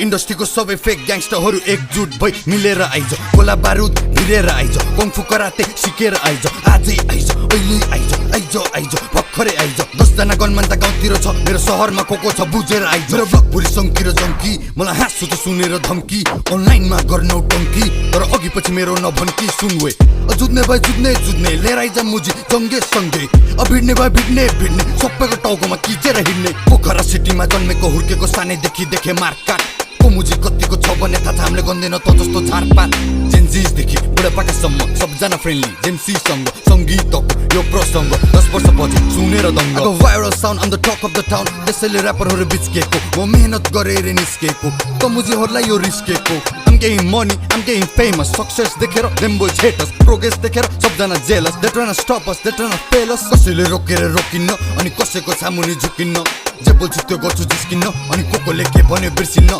इन्डस्ट्रीको सबै फेक ग्याङ्स्टरहरू एकजुट भई मिलेर आइज गोला बारुद भिरेर आइज कङ्फु कराते सिकेर आइज आजै आइज अहिले आइज आइज आइज भर्खरै आइज 10 जना गनमान त गाउँतिर छ मेरो शहरमा को छ बुझेर आइज मेरो ब्लग पुरी सङ्की र जङ्की मलाई हाँसु त सुनेर धम्की अनलाइनमा गर्नौ टङ्की तर अघि पछि मेरो नभन्की सुनवे जुझ्ने भए जुझ्ने लिएर आइज मुजी जङ्गे सँगै भिड्ने भए भिड्ने सबैको टाउकोमा किचेर हिँड्ने पोखरा सिटीमा जन्मेको हुर्केको सानैदेखि देखे मारकाट को मुजी कतिको छ भन्ने थाहा छ हामीले गन्दैन त जस्तो झारपात जेन्जिसदेखि बुढापाकासम्म सबजना फ्रेन्डली जेम्सीसँग सङ्गीतको यो प्रसङ्ग 10 वर्ष पछि सुनेर दङ्ग viral sound on the talk of the town त्यसैले ऱ्यापरहरू बिच्केको म मेहनत गरेर निस्केको त मुजीहरूलाई यो रिस्केको I'm getting money, I'm getting famous Success देखेर them boys hate us Progress देखेर सबजना jealous They tryna stop us, they tryna fail us कसैले रोकेर रोकिन्न अनि कसैको सामुनि झुकिन्न जे बोल्छु त्यो गर्छु जिस्किन्न अनि कोले के भन्यो बिर्सिन्न